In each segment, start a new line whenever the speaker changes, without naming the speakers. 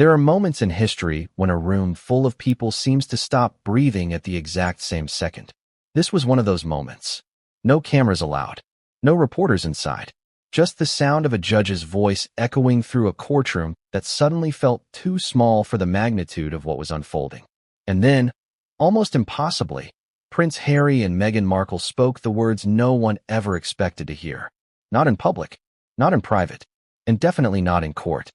There are moments in history when a room full of people seems to stop breathing at the exact same second. This was one of those moments. No cameras allowed. No reporters inside. Just the sound of a judge's voice echoing through a courtroom that suddenly felt too small for the magnitude of what was unfolding. And then, almost impossibly, Prince Harry and Meghan Markle spoke the words no one ever expected to hear. Not in public, not in private, and definitely not in court.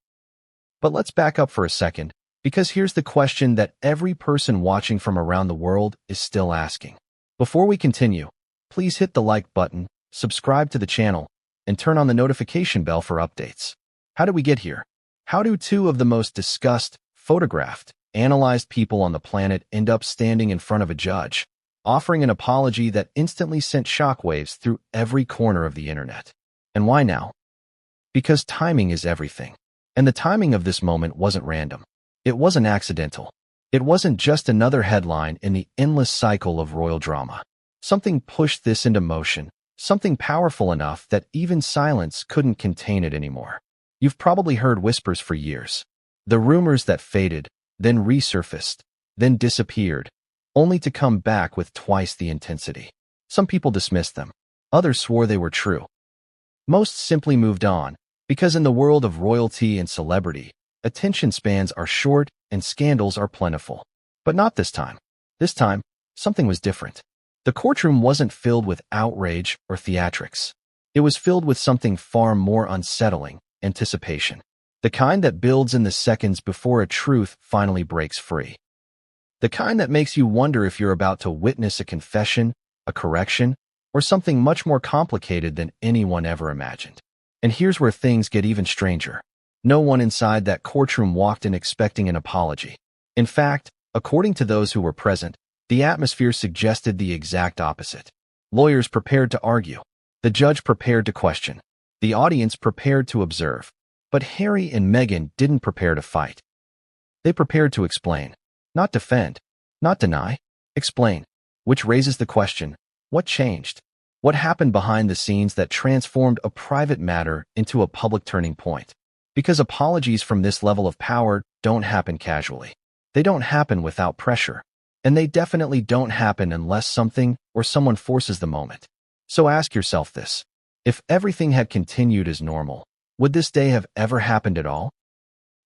But let's back up for a second, because here's the question that every person watching from around the world is still asking. Before we continue, please hit the like button, subscribe to the channel, and turn on the notification bell for updates. How did we get here? How do two of the most discussed, photographed, analyzed people on the planet end up standing in front of a judge, offering an apology that instantly sent shockwaves through every corner of the internet? And why now? Because timing is everything. And the timing of this moment wasn't random. It wasn't accidental. It wasn't just another headline in the endless cycle of royal drama. Something pushed this into motion, something powerful enough that even silence couldn't contain it anymore. You've probably heard whispers for years. The rumors that faded, then resurfaced, then disappeared, only to come back with twice the intensity. Some people dismissed them. Others swore they were true. Most simply moved on, because in the world of royalty and celebrity, attention spans are short and scandals are plentiful. But not this time. This time, something was different. The courtroom wasn't filled with outrage or theatrics. It was filled with something far more unsettling: anticipation. The kind that builds in the seconds before a truth finally breaks free. The kind that makes you wonder if you're about to witness a confession, a correction, or something much more complicated than anyone ever imagined. And here's where things get even stranger. No one inside that courtroom walked in expecting an apology. In fact, according to those who were present, the atmosphere suggested the exact opposite. Lawyers prepared to argue. The judge prepared to question. The audience prepared to observe. But Harry and Meghan didn't prepare to fight. They prepared to explain. Not defend. Not deny. Explain. Which raises the question, what changed? What happened behind the scenes that transformed a private matter into a public turning point? Because apologies from this level of power don't happen casually. They don't happen without pressure. And they definitely don't happen unless something or someone forces the moment. So ask yourself this. If everything had continued as normal, would this day have ever happened at all?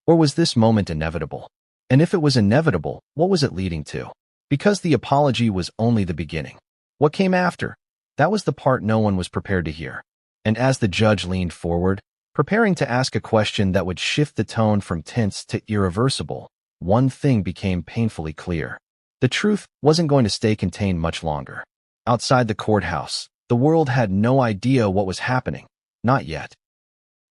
Or was this moment inevitable? And if it was inevitable, what was it leading to? Because the apology was only the beginning. What came after? That was the part no one was prepared to hear. And as the judge leaned forward, preparing to ask a question that would shift the tone from tense to irreversible, one thing became painfully clear. The truth wasn't going to stay contained much longer. Outside the courthouse, the world had no idea what was happening. Not yet.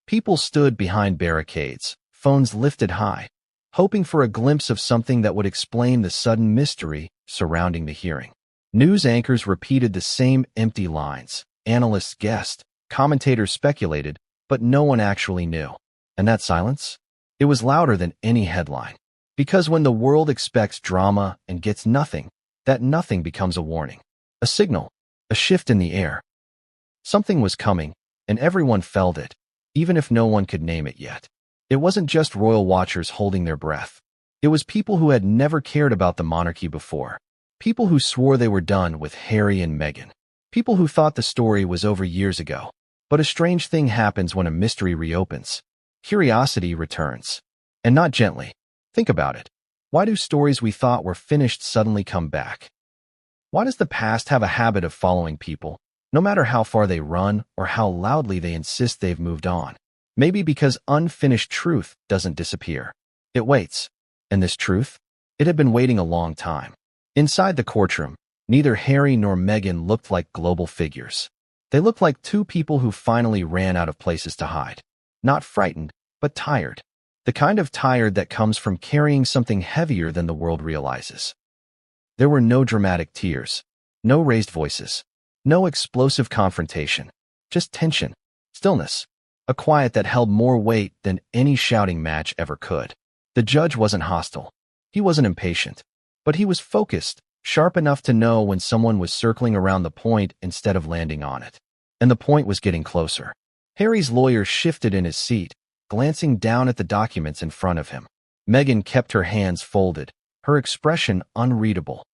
People stood behind barricades, phones lifted high, hoping for a glimpse of something that would explain the sudden mystery surrounding the hearing. News anchors repeated the same empty lines. Analysts guessed, commentators speculated, but no one actually knew. And that silence? It was louder than any headline. Because when the world expects drama and gets nothing, that nothing becomes a warning. A signal. A shift in the air. Something was coming, and everyone felt it, even if no one could name it yet. It wasn't just royal watchers holding their breath. It was people who had never cared about the monarchy before. People who swore they were done with Harry and Meghan. People who thought the story was over years ago. But a strange thing happens when a mystery reopens. Curiosity returns. And not gently. Think about it. Why do stories we thought were finished suddenly come back? Why does the past have a habit of following people, no matter how far they run or how loudly they insist they've moved on? Maybe because unfinished truth doesn't disappear. It waits. And this truth? It had been waiting a long time. Inside the courtroom, neither Harry nor Meghan looked like global figures. They looked like two people who finally ran out of places to hide. Not frightened, but tired. The kind of tired that comes from carrying something heavier than the world realizes. There were no dramatic tears, no raised voices, no explosive confrontation, just tension, stillness, a quiet that held more weight than any shouting match ever could. The judge wasn't hostile. He wasn't impatient. But he was focused, sharp enough to know when someone was circling around the point instead of landing on it. And the point was getting closer. Harry's lawyer shifted in his seat, glancing down at the documents in front of him. Meghan kept her hands folded, her expression unreadable.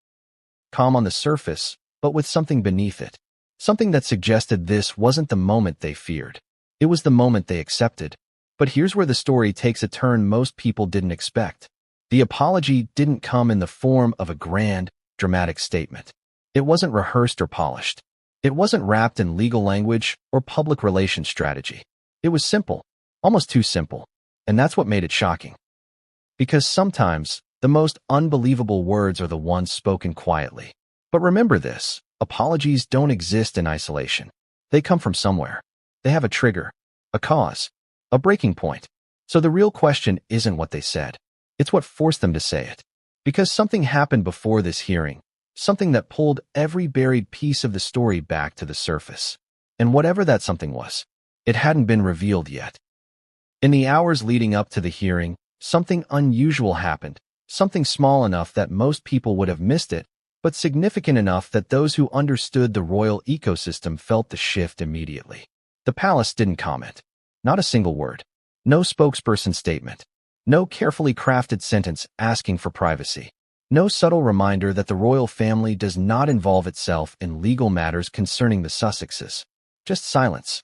Calm on the surface, but with something beneath it. Something that suggested this wasn't the moment they feared. It was the moment they accepted. But here's where the story takes a turn most people didn't expect. The apology didn't come in the form of a grand, dramatic statement. It wasn't rehearsed or polished. It wasn't wrapped in legal language or public relations strategy. It was simple, almost too simple. And that's what made it shocking. Because sometimes, the most unbelievable words are the ones spoken quietly. But remember this, apologies don't exist in isolation. They come from somewhere. They have a trigger, a cause, a breaking point. So the real question isn't what they said. It's what forced them to say it. Because something happened before this hearing, something that pulled every buried piece of the story back to the surface. And whatever that something was, it hadn't been revealed yet. In the hours leading up to the hearing, something unusual happened, something small enough that most people would have missed it, but significant enough that those who understood the royal ecosystem felt the shift immediately. The palace didn't comment. Not a single word. No spokesperson statement. No carefully crafted sentence asking for privacy. No subtle reminder that the royal family does not involve itself in legal matters concerning the Sussexes. Just silence.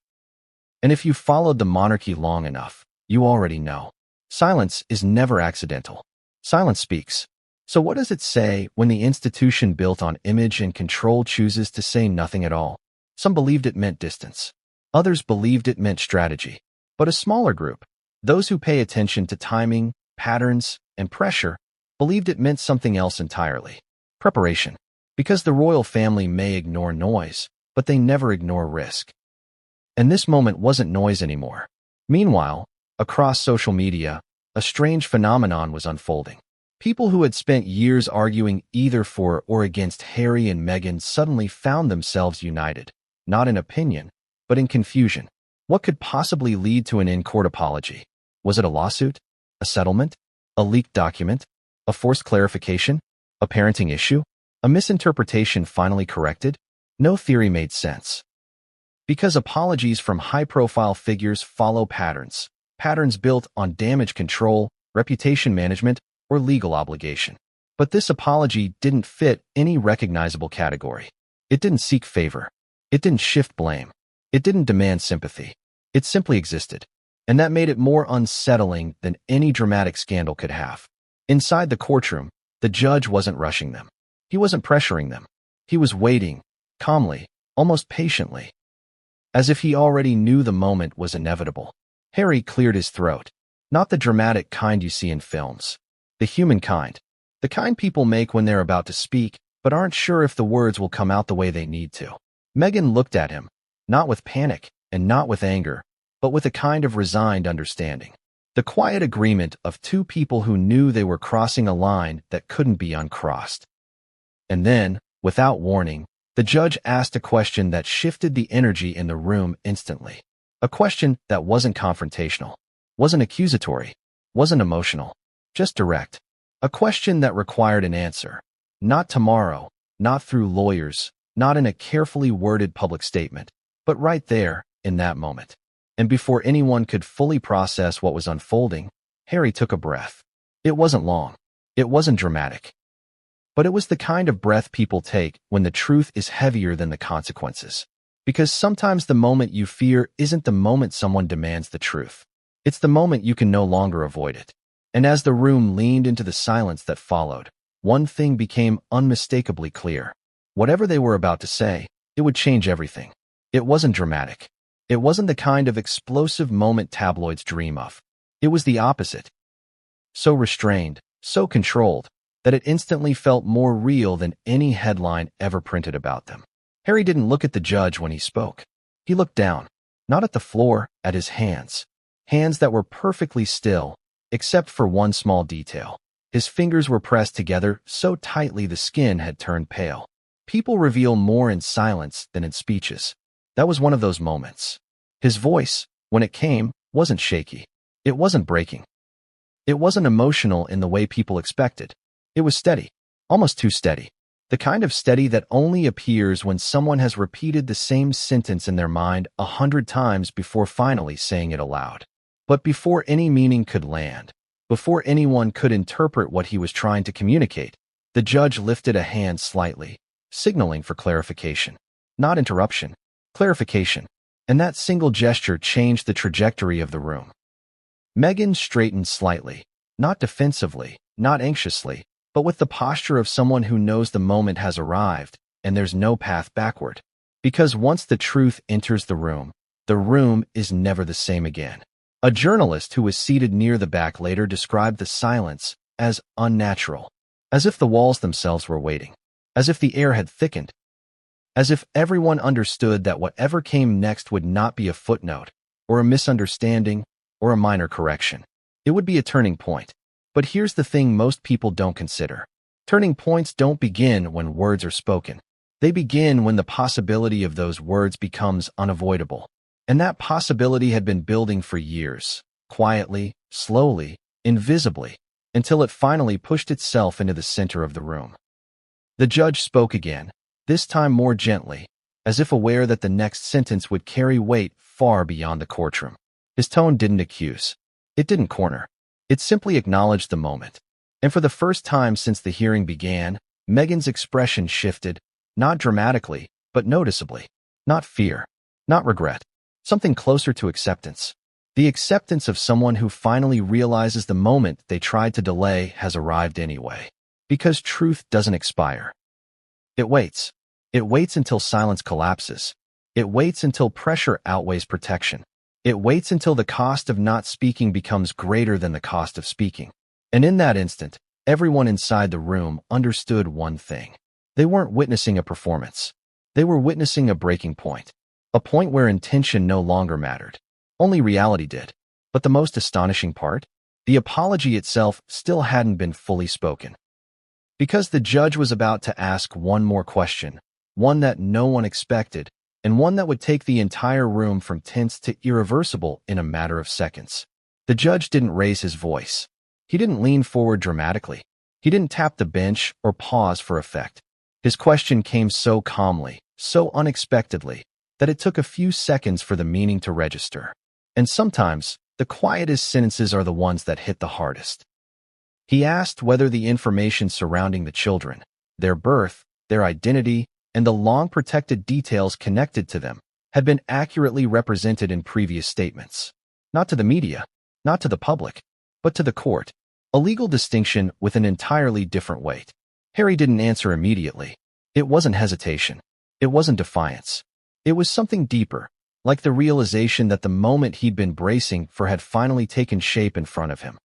And if you followed the monarchy long enough, you already know. Silence is never accidental. Silence speaks. So what does it say when the institution built on image and control chooses to say nothing at all? Some believed it meant distance. Others believed it meant strategy. But a smaller group, those who pay attention to timing, patterns, and pressure, believed it meant something else entirely. Preparation. Because the royal family may ignore noise, but they never ignore risk. And this moment wasn't noise anymore. Meanwhile, across social media, a strange phenomenon was unfolding. People who had spent years arguing either for or against Harry and Meghan suddenly found themselves united, not in opinion, but in confusion. What could possibly lead to an in-court apology? Was it a lawsuit? A settlement? A leaked document? A forced clarification? A parenting issue? A misinterpretation finally corrected? No theory made sense. Because apologies from high-profile figures follow patterns. Patterns built on damage control, reputation management, or legal obligation. But this apology didn't fit any recognizable category. It didn't seek favor. It didn't shift blame. It didn't demand sympathy. It simply existed. And that made it more unsettling than any dramatic scandal could have. Inside the courtroom, the judge wasn't rushing them. He wasn't pressuring them. He was waiting, calmly, almost patiently, as if he already knew the moment was inevitable. Harry cleared his throat. Not the dramatic kind you see in films. The human kind. The kind people make when they're about to speak, but aren't sure if the words will come out the way they need to. Meghan looked at him, not with panic and not with anger, but with a kind of resigned understanding. The quiet agreement of two people who knew they were crossing a line that couldn't be uncrossed. And then, without warning, the judge asked a question that shifted the energy in the room instantly. A question that wasn't confrontational, wasn't accusatory, wasn't emotional, just direct. A question that required an answer. Not tomorrow, not through lawyers, not in a carefully worded public statement, but right there, in that moment. And before anyone could fully process what was unfolding, Harry took a breath. It wasn't long. It wasn't dramatic. But it was the kind of breath people take when the truth is heavier than the consequences. Because sometimes the moment you fear isn't the moment someone demands the truth. It's the moment you can no longer avoid it. And as the room leaned into the silence that followed, one thing became unmistakably clear. Whatever they were about to say, it would change everything. It wasn't dramatic. It wasn't the kind of explosive moment tabloids dream of. It was the opposite. So restrained, so controlled, that it instantly felt more real than any headline ever printed about them. Harry didn't look at the judge when he spoke. He looked down, not at the floor, at his hands. Hands that were perfectly still, except for one small detail. His fingers were pressed together so tightly the skin had turned pale. People reveal more in silence than in speeches. That was one of those moments. His voice, when it came, wasn't shaky. It wasn't breaking. It wasn't emotional in the way people expected. It was steady, almost too steady. The kind of steady that only appears when someone has repeated the same sentence in their mind 100 times before finally saying it aloud. But before any meaning could land, Before anyone could interpret what he was trying to communicate, the judge lifted a hand slightly, signaling for clarification. Not interruption, clarification. And that single gesture changed the trajectory of the room. Meghan straightened slightly, not defensively, not anxiously, but with the posture of someone who knows the moment has arrived and there's no path backward. Because once the truth enters the room is never the same again. A journalist who was seated near the back later described the silence as unnatural, as if the walls themselves were waiting, as if the air had thickened, as if everyone understood that whatever came next would not be a footnote, or a misunderstanding, or a minor correction. It would be a turning point. But here's the thing most people don't consider. Turning points don't begin when words are spoken. They begin when the possibility of those words becomes unavoidable. And that possibility had been building for years, quietly, slowly, invisibly, until it finally pushed itself into the center of the room. The judge spoke again, this time more gently, as if aware that the next sentence would carry weight far beyond the courtroom. His tone didn't accuse. It didn't corner. It simply acknowledged the moment. And for the first time since the hearing began, Meghan's expression shifted, not dramatically, but noticeably. Not fear, not regret. Something closer to acceptance. The acceptance of someone who finally realizes the moment they tried to delay has arrived anyway. Because truth doesn't expire. It waits. It waits until silence collapses. It waits until pressure outweighs protection. It waits until the cost of not speaking becomes greater than the cost of speaking. And in that instant, everyone inside the room understood one thing. They weren't witnessing a performance. They were witnessing a breaking point. A point where intention no longer mattered. Only reality did. But the most astonishing part? The apology itself still hadn't been fully spoken. Because the judge was about to ask one more question, one that no one expected, and one that would take the entire room from tense to irreversible in a matter of seconds. The judge didn't raise his voice. He didn't lean forward dramatically. He didn't tap the bench or pause for effect. His question came so calmly, so unexpectedly, that it took a few seconds for the meaning to register. And sometimes, the quietest sentences are the ones that hit the hardest. He asked whether the information surrounding the children, their birth, their identity, and the long-protected details connected to them, had been accurately represented in previous statements. Not to the media, not to the public, but to the court. A legal distinction with an entirely different weight. Harry didn't answer immediately. It wasn't hesitation. It wasn't defiance. It was something deeper, like the realization that the moment he'd been bracing for had finally taken shape in front of him.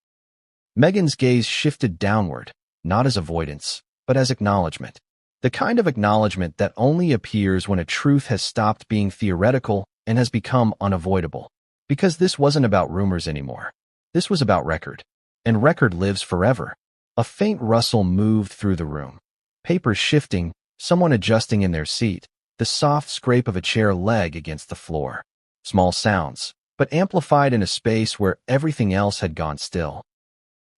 Meghan's gaze shifted downward, not as avoidance, but as acknowledgement. The kind of acknowledgement that only appears when a truth has stopped being theoretical and has become unavoidable. Because this wasn't about rumors anymore. This was about record. And record lives forever. A faint rustle moved through the room. Papers shifting, someone adjusting in their seat, the soft scrape of a chair leg against the floor. Small sounds, but amplified in a space where everything else had gone still.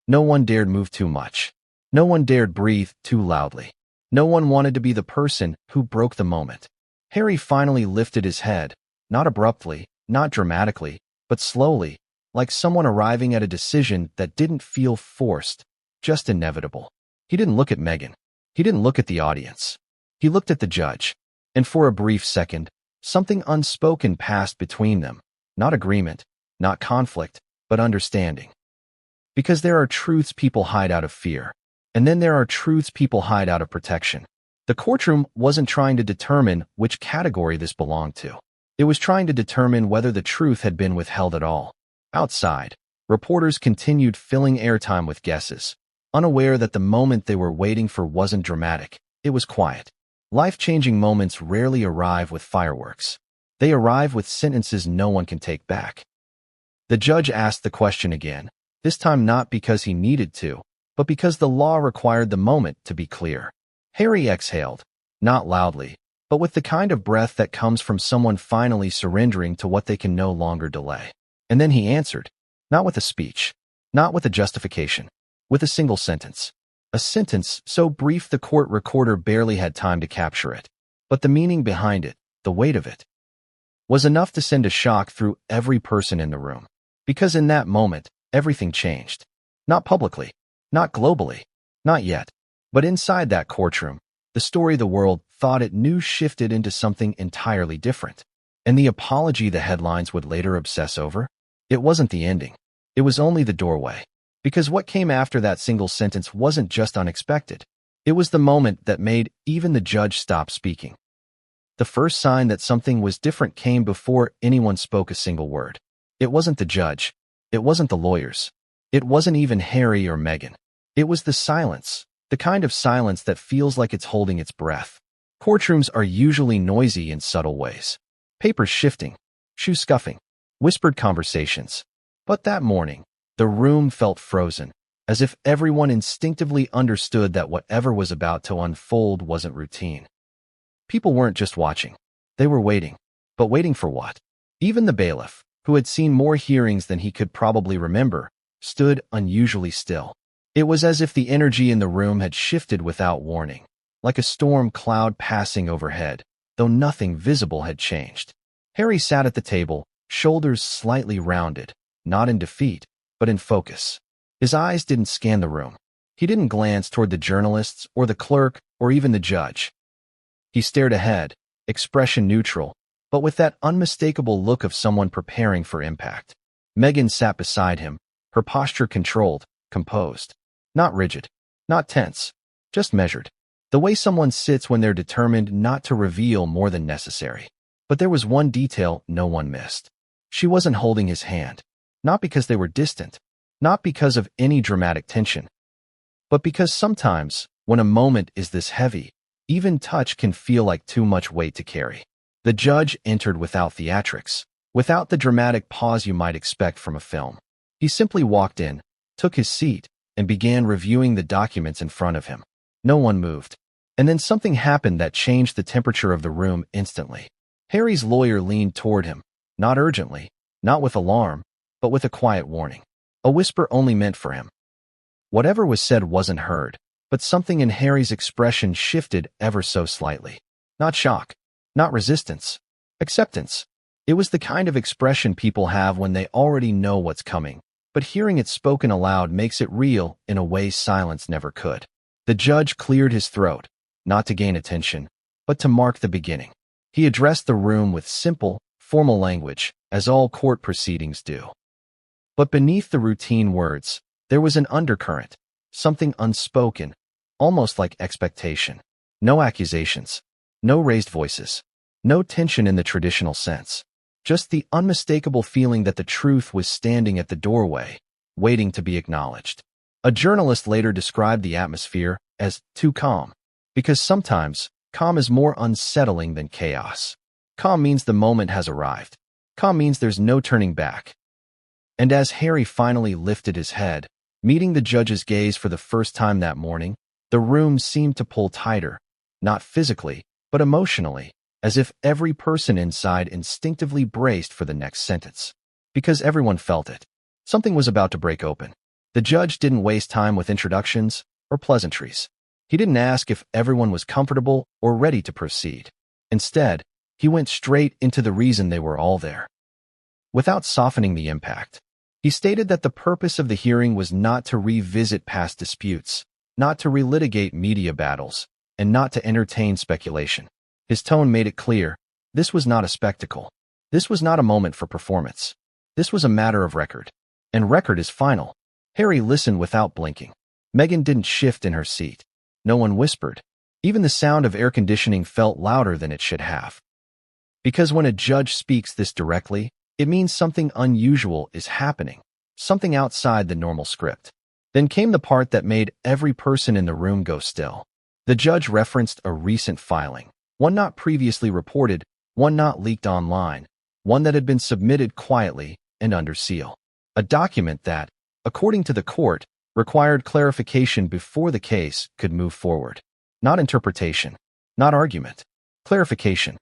No one dared move too much. No one dared breathe too loudly. No one wanted to be the person who broke the moment. Harry finally lifted his head, not abruptly, not dramatically, but slowly, like someone arriving at a decision that didn't feel forced, just inevitable. He didn't look at Meghan. He didn't look at the audience. He looked at the judge. And for a brief second, something unspoken passed between them. Not agreement, not conflict, but understanding. Because there are truths people hide out of fear. And then there are truths people hide out of protection. The courtroom wasn't trying to determine which category this belonged to. It was trying to determine whether the truth had been withheld at all. Outside, reporters continued filling airtime with guesses, unaware that the moment they were waiting for wasn't dramatic. It was quiet. Life-changing moments rarely arrive with fireworks. They arrive with sentences no one can take back. The judge asked the question again, this time not because he needed to, but because the law required the moment to be clear. Harry exhaled, not loudly, but with the kind of breath that comes from someone finally surrendering to what they can no longer delay. And then he answered, not with a speech, not with a justification, with a single sentence. A sentence so brief the court recorder barely had time to capture it. But the meaning behind it, the weight of it, was enough to send a shock through every person in the room. Because in that moment, everything changed. Not publicly. Not globally. Not yet. But inside that courtroom, the story the world thought it knew shifted into something entirely different. And the apology the headlines would later obsess over? It wasn't the ending. It was only the doorway. Because what came after that single sentence wasn't just unexpected. It was the moment that made even the judge stop speaking. The first sign that something was different came before anyone spoke a single word. It wasn't the judge. It wasn't the lawyers. It wasn't even Harry or Meghan. It was the silence, the kind of silence that feels like it's holding its breath. Courtrooms are usually noisy in subtle ways. Papers shifting, shoes scuffing, whispered conversations. But that morning, the room felt frozen, as if everyone instinctively understood that whatever was about to unfold wasn't routine. People weren't just watching. They were waiting. But waiting for what? Even the bailiff, who had seen more hearings than he could probably remember, stood unusually still. It was as if the energy in the room had shifted without warning, like a storm cloud passing overhead, though nothing visible had changed. Harry sat at the table, shoulders slightly rounded, not in defeat, but in focus. His eyes didn't scan the room. He didn't glance toward the journalists or the clerk or even the judge. He stared ahead, expression neutral, but with that unmistakable look of someone preparing for impact. Meghan sat beside him, her posture controlled, composed. Not rigid, not tense, just measured. The way someone sits when they're determined not to reveal more than necessary. But there was one detail no one missed. She wasn't holding his hand. Not because they were distant, not because of any dramatic tension, but because sometimes, when a moment is this heavy, even touch can feel like too much weight to carry. The judge entered without theatrics, without the dramatic pause you might expect from a film. He simply walked in, took his seat, and began reviewing the documents in front of him. No one moved. And then something happened that changed the temperature of the room instantly. Harry's lawyer leaned toward him, not urgently, not with alarm, but with a quiet warning. A whisper only meant for him. Whatever was said wasn't heard, but something in Harry's expression shifted ever so slightly. Not shock, not resistance, acceptance. It was the kind of expression people have when they already know what's coming, but hearing it spoken aloud makes it real in a way silence never could. The judge cleared his throat, not to gain attention, but to mark the beginning. He addressed the room with simple, formal language, as all court proceedings do. But beneath the routine words, there was an undercurrent, something unspoken, almost like expectation. No accusations, no raised voices, no tension in the traditional sense. Just the unmistakable feeling that the truth was standing at the doorway, waiting to be acknowledged. A journalist later described the atmosphere as too calm, because sometimes calm is more unsettling than chaos. Calm means the moment has arrived. Calm means there's no turning back. And as Harry finally lifted his head, meeting the judge's gaze for the first time that morning, the room seemed to pull tighter, not physically, but emotionally, as if every person inside instinctively braced for the next sentence. Because everyone felt it. Something was about to break open. The judge didn't waste time with introductions or pleasantries. He didn't ask if everyone was comfortable or ready to proceed. Instead, he went straight into the reason they were all there. Without softening the impact, he stated that the purpose of the hearing was not to revisit past disputes, not to relitigate media battles, and not to entertain speculation. His tone made it clear, this was not a spectacle. This was not a moment for performance. This was a matter of record. And record is final. Harry listened without blinking. Meghan didn't shift in her seat. No one whispered. Even the sound of air conditioning felt louder than it should have. Because when a judge speaks this directly, it means something unusual is happening, something outside the normal script. Then came the part that made every person in the room go still. The judge referenced a recent filing, one not previously reported, one not leaked online, one that had been submitted quietly and under seal. A document that, according to the court, required clarification before the case could move forward. Not interpretation, not argument, clarification.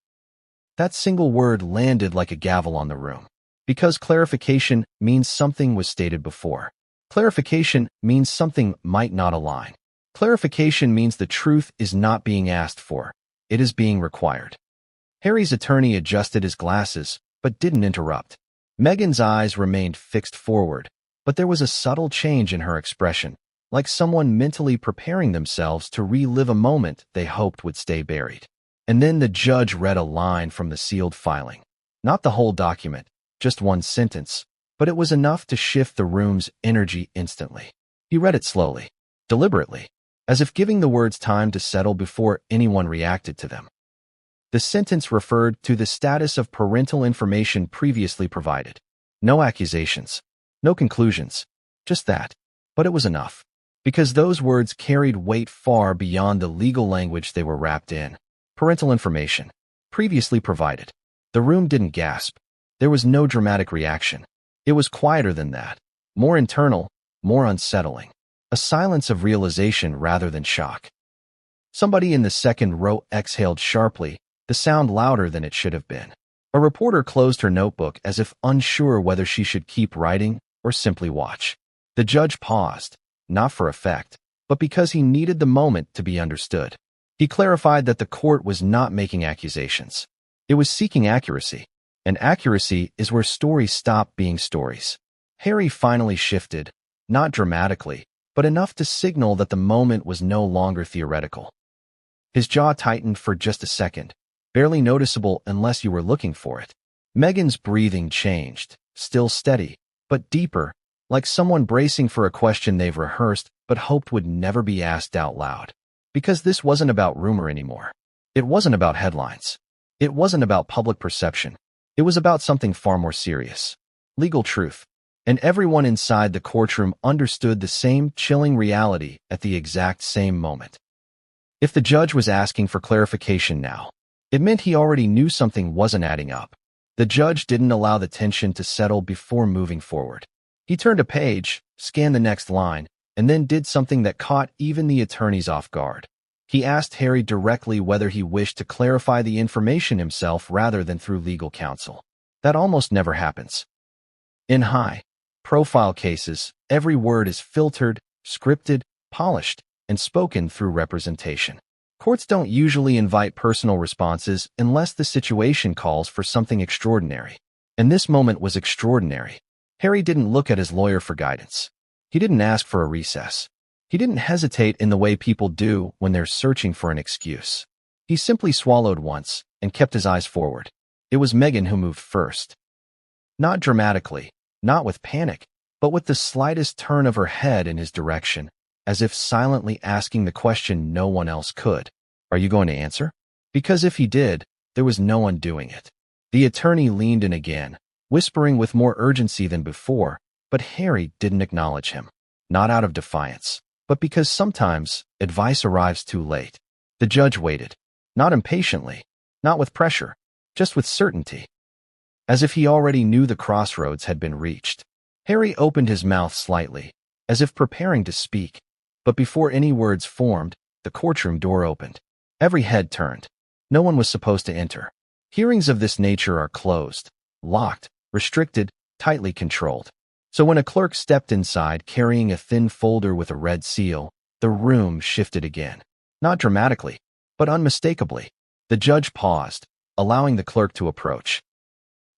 That single word landed like a gavel on the room. Because clarification means something was stated before. Clarification means something might not align. Clarification means the truth is not being asked for. It is being required. Harry's attorney adjusted his glasses, but didn't interrupt. Meghan's eyes remained fixed forward, but there was a subtle change in her expression, like someone mentally preparing themselves to relive a moment they hoped would stay buried. And then the judge read a line from the sealed filing. Not the whole document, just one sentence, but it was enough to shift the room's energy instantly. He read it slowly, deliberately, as if giving the words time to settle before anyone reacted to them. The sentence referred to the status of parental information previously provided. No accusations, no conclusions, just that. But it was enough, because those words carried weight far beyond the legal language they were wrapped in. Parental information, previously provided. The room didn't gasp. There was no dramatic reaction. It was quieter than that, more internal, more unsettling. A silence of realization rather than shock. Somebody in the second row exhaled sharply, the sound louder than it should have been. A reporter closed her notebook as if unsure whether she should keep writing or simply watch. The judge paused, not for effect, but because he needed the moment to be understood. He clarified that the court was not making accusations. It was seeking accuracy, and accuracy is where stories stop being stories. Harry finally shifted, not dramatically, but enough to signal that the moment was no longer theoretical. His jaw tightened for just a second, barely noticeable unless you were looking for it. Meghan's breathing changed, still steady, but deeper, like someone bracing for a question they've rehearsed but hoped would never be asked out loud. Because this wasn't about rumor anymore. It wasn't about headlines. It wasn't about public perception. It was about something far more serious. Legal truth. And everyone inside the courtroom understood the same chilling reality at the exact same moment. If the judge was asking for clarification now, it meant he already knew something wasn't adding up. The judge didn't allow the tension to settle before moving forward. He turned a page, scanned the next line, and then did something that caught even the attorneys off guard. He asked Harry directly whether he wished to clarify the information himself rather than through legal counsel. That almost never happens. In high-profile cases, every word is filtered, scripted, polished, and spoken through representation. Courts don't usually invite personal responses unless the situation calls for something extraordinary. And this moment was extraordinary. Harry didn't look at his lawyer for guidance. He didn't ask for a recess. He didn't hesitate in the way people do when they're searching for an excuse. He simply swallowed once and kept his eyes forward. It was Meghan who moved first. Not dramatically, not with panic, but with the slightest turn of her head in his direction, as if silently asking the question no one else could. Are you going to answer? Because if he did, there was no one doing it. The attorney leaned in again, whispering with more urgency than before, but Harry didn't acknowledge him. Not out of defiance, but because sometimes advice arrives too late. The judge waited, not impatiently, not with pressure, just with certainty. As if he already knew the crossroads had been reached. Harry opened his mouth slightly, as if preparing to speak, but before any words formed, the courtroom door opened. Every head turned. No one was supposed to enter. Hearings of this nature are closed, locked, restricted, tightly controlled. So when a clerk stepped inside carrying a thin folder with a red seal, the room shifted again. Not dramatically, but unmistakably. The judge paused, allowing the clerk to approach.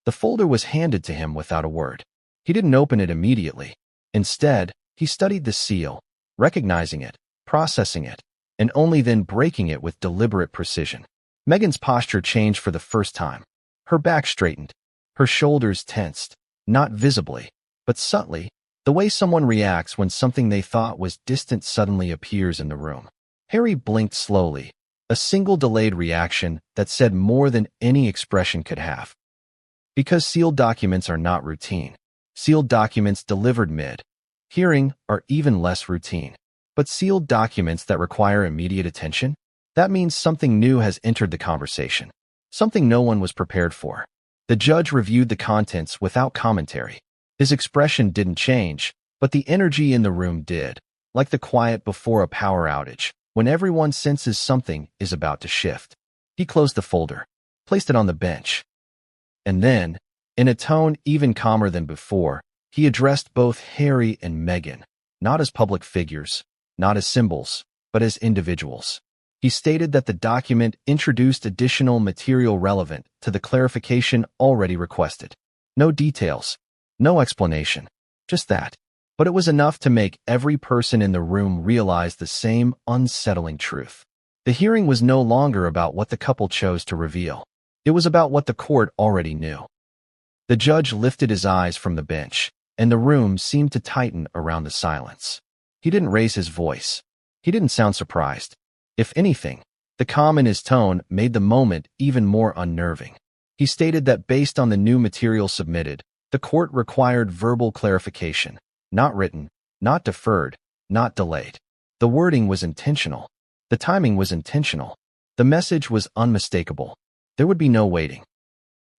The folder was handed to him without a word. He didn't open it immediately. Instead, he studied the seal, recognizing it, processing it, and only then breaking it with deliberate precision. Meghan's posture changed for the first time. Her back straightened, her shoulders tensed, not visibly, but subtly, the way someone reacts when something they thought was distant suddenly appears in the room. Harry blinked slowly, a single delayed reaction that said more than any expression could have. Because sealed documents are not routine. Sealed documents delivered mid-hearing are even less routine. But sealed documents that require immediate attention? That means something new has entered the conversation. Something no one was prepared for. The judge reviewed the contents without commentary. His expression didn't change, but the energy in the room did, like the quiet before a power outage, when everyone senses something is about to shift. He closed the folder, placed it on the bench. And then, in a tone even calmer than before, he addressed both Harry and Meghan, not as public figures, not as symbols, but as individuals. He stated that the document introduced additional material relevant to the clarification already requested. No details, no explanation, just that. but it was enough to make every person in the room realize the same unsettling truth. The hearing was no longer about what the couple chose to reveal. It was about what the court already knew. The judge lifted his eyes from the bench, and the room seemed to tighten around the silence. He didn't raise his voice. He didn't sound surprised. If anything, the calm in his tone made the moment even more unnerving. He stated that based on the new material submitted, the court required verbal clarification, not written, not deferred, not delayed. The wording was intentional. The timing was intentional. The message was unmistakable. There would be no waiting.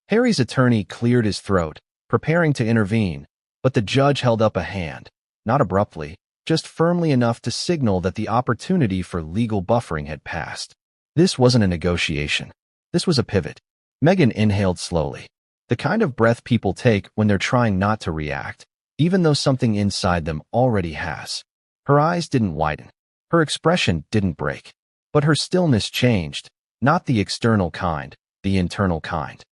Harry's attorney cleared his throat, preparing to intervene, but the judge held up a hand, not abruptly, just firmly enough to signal that the opportunity for legal buffering had passed. This wasn't a negotiation. This was a pivot. Meghan inhaled slowly, the kind of breath people take when they're trying not to react, even though something inside them already has. Her eyes didn't widen. Her expression didn't break. But her stillness changed, not the external kind, the internal kind.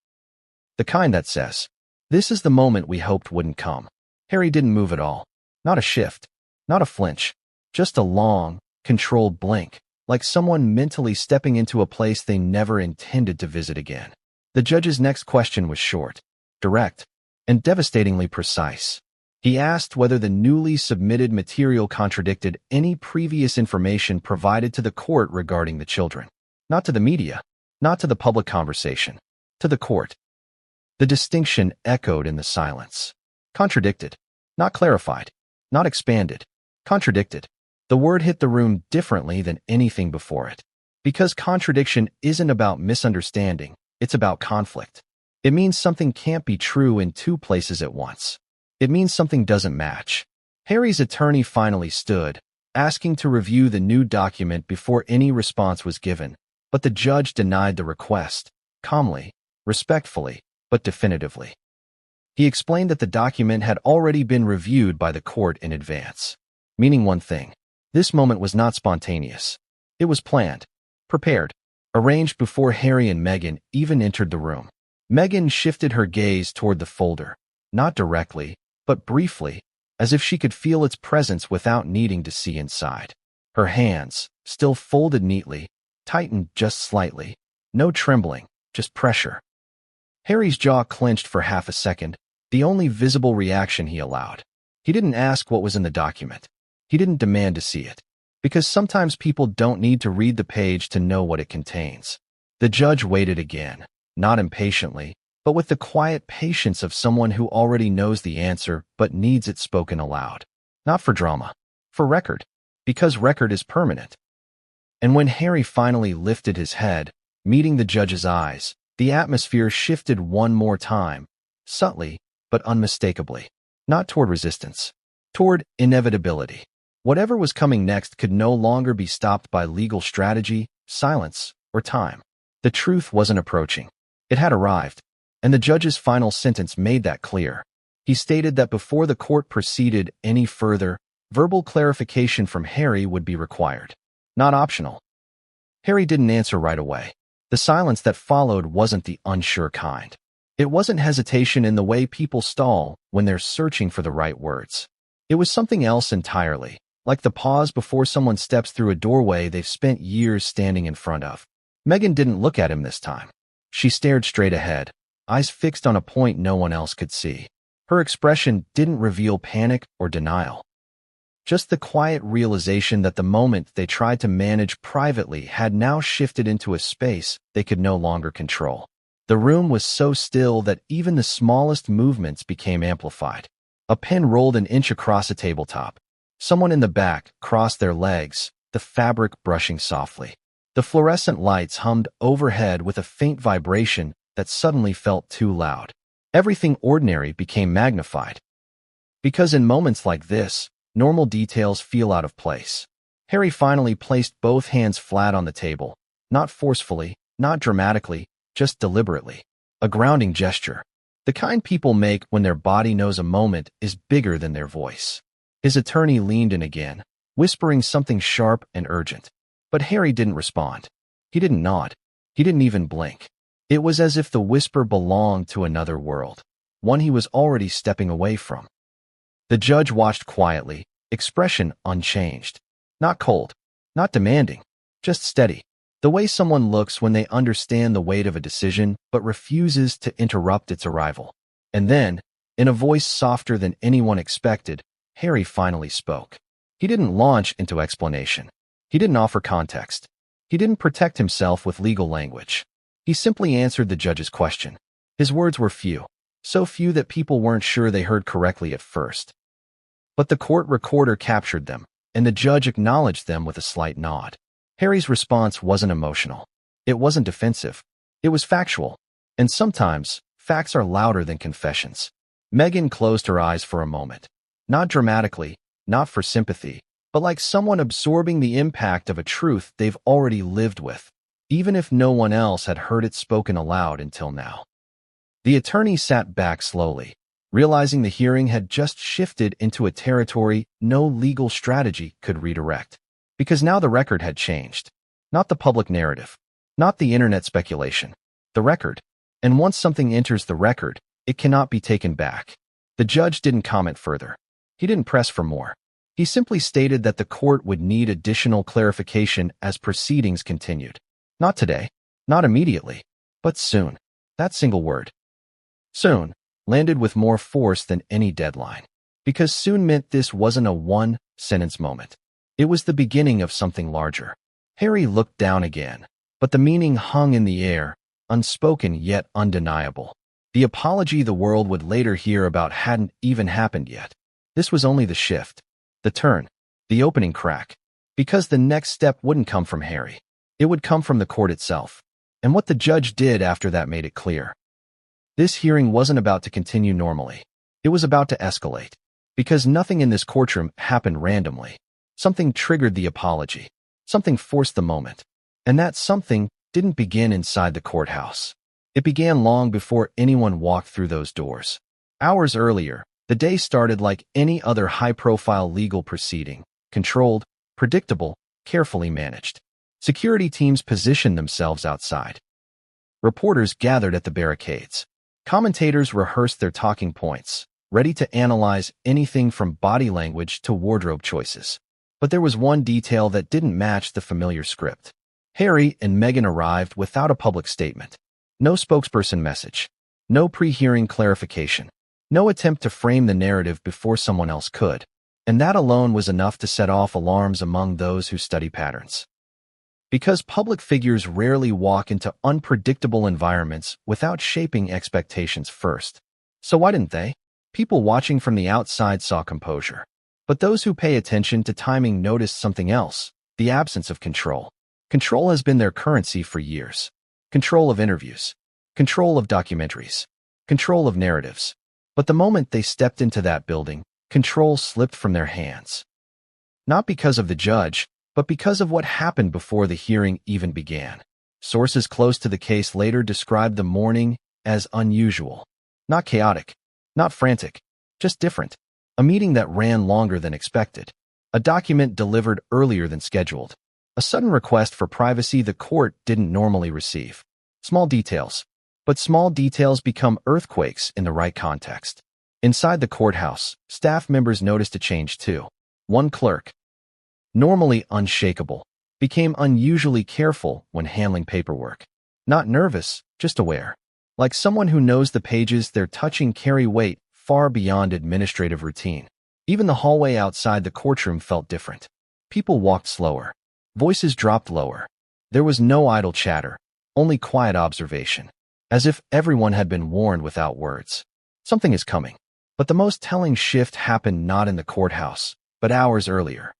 The kind that says, "This is the moment we hoped wouldn't come." Harry didn't move at all. Not a shift. Not a flinch. Just a long, controlled blink, like someone mentally stepping into a place they never intended to visit again. The judge's next question was short, direct, and devastatingly precise. He asked whether the newly submitted material contradicted any previous information provided to the court regarding the children. Not to the media, not to the public conversation, to the court. The distinction echoed in the silence. Contradicted, not clarified, not expanded. Contradicted. The word hit the room differently than anything before it. Because contradiction isn't about misunderstanding, it's about conflict. It means something can't be true in two places at once. It means something doesn't match. Harry's attorney finally stood, asking to review the new document before any response was given, but the judge denied the request, calmly, respectfully, but definitively. He explained that the document had already been reviewed by the court in advance. Meaning one thing, this moment was not spontaneous. It was planned, prepared, arranged before Harry and Meghan even entered the room. Meghan shifted her gaze toward the folder, not directly, but briefly, as if she could feel its presence without needing to see inside. Her hands, still folded neatly, tightened just slightly. No trembling, just pressure. Harry's jaw clenched for half a second, the only visible reaction he allowed. He didn't ask what was in the document. He didn't demand to see it, because sometimes people don't need to read the page to know what it contains. The judge waited again, not impatiently, but with the quiet patience of someone who already knows the answer but needs it spoken aloud. Not for drama, for record, because record is permanent. And when Harry finally lifted his head, meeting the judge's eyes, the atmosphere shifted one more time, subtly but unmistakably, not toward resistance, toward inevitability. Whatever was coming next could no longer be stopped by legal strategy, silence, or time. The truth wasn't approaching. It had arrived, and the judge's final sentence made that clear. He stated that before the court proceeded any further, verbal clarification from Harry would be required. Not optional. Harry didn't answer right away. The silence that followed wasn't the unsure kind. It wasn't hesitation in the way people stall when they're searching for the right words. It was something else entirely. Like the pause before someone steps through a doorway they've spent years standing in front of. Meghan didn't look at him this time. She stared straight ahead, eyes fixed on a point no one else could see. Her expression didn't reveal panic or denial. Just the quiet realization that the moment they tried to manage privately had now shifted into a space they could no longer control. The room was so still that even the smallest movements became amplified. A pen rolled an inch across a tabletop. Someone in the back crossed their legs, the fabric brushing softly. The fluorescent lights hummed overhead with a faint vibration that suddenly felt too loud. Everything ordinary became magnified. Because in moments like this, normal details feel out of place. Harry finally placed both hands flat on the table, not forcefully, not dramatically, just deliberately. A grounding gesture. The kind people make when their body knows a moment is bigger than their voice. His attorney leaned in again, whispering something sharp and urgent. But Harry didn't respond. He didn't nod. He didn't even blink. It was as if the whisper belonged to another world, one he was already stepping away from. The judge watched quietly, expression unchanged. Not cold, not demanding, just steady. The way someone looks when they understand the weight of a decision but refuses to interrupt its arrival. And then, in a voice softer than anyone expected, Harry finally spoke. He didn't launch into explanation. He didn't offer context. He didn't protect himself with legal language. He simply answered the judge's question. His words were few, so few that people weren't sure they heard correctly at first. But the court recorder captured them, and the judge acknowledged them with a slight nod. Harry's response wasn't emotional. It wasn't defensive. It was factual. And sometimes, facts are louder than confessions. Meghan closed her eyes for a moment. Not dramatically, not for sympathy, but like someone absorbing the impact of a truth they've already lived with, even if no one else had heard it spoken aloud until now. The attorney sat back slowly, realizing the hearing had just shifted into a territory no legal strategy could redirect. Because now the record had changed. Not the public narrative, not the internet speculation, the record. And once something enters the record, it cannot be taken back. The judge didn't comment further. He didn't press for more. He simply stated that the court would need additional clarification as proceedings continued. Not today, not immediately, but soon. That single word, soon, landed with more force than any deadline. Because soon meant this wasn't a one-sentence moment. It was the beginning of something larger. Harry looked down again, but the meaning hung in the air, unspoken yet undeniable. The apology the world would later hear about hadn't even happened yet. This was only the shift, the turn, the opening crack. Because the next step wouldn't come from Harry. It would come from the court itself. And what the judge did after that made it clear. This hearing wasn't about to continue normally. It was about to escalate. Because nothing in this courtroom happened randomly. Something triggered the apology. Something forced the moment. And that something didn't begin inside the courthouse. It began long before anyone walked through those doors. Hours earlier, the day started like any other high-profile legal proceeding. Controlled, predictable, carefully managed. Security teams positioned themselves outside. Reporters gathered at the barricades. Commentators rehearsed their talking points, ready to analyze anything from body language to wardrobe choices. But there was one detail that didn't match the familiar script. Harry and Meghan arrived without a public statement. No spokesperson message. No pre-hearing clarification. No attempt to frame the narrative before someone else could. And that alone was enough to set off alarms among those who study patterns. Because public figures rarely walk into unpredictable environments without shaping expectations first. So why didn't they? People watching from the outside saw composure. But those who pay attention to timing noticed something else, the absence of control. Control has been their currency for years. Control of interviews. Control of documentaries. Control of narratives. But the moment they stepped into that building, control slipped from their hands. Not because of the judge, but because of what happened before the hearing even began. Sources close to the case later described the morning as unusual. Not chaotic, not frantic, just different. A meeting that ran longer than expected. A document delivered earlier than scheduled. A sudden request for privacy the court didn't normally receive. Small details. But small details become earthquakes in the right context. Inside the courthouse, staff members noticed a change too. One clerk, normally unshakable, became unusually careful when handling paperwork. Not nervous, just aware. Like someone who knows the pages they're touching carry weight far beyond administrative routine. Even the hallway outside the courtroom felt different. People walked slower. Voices dropped lower. There was no idle chatter, only quiet observation. As if everyone had been warned without words. Something is coming. But the most telling shift happened not in the courthouse, but hours earlier.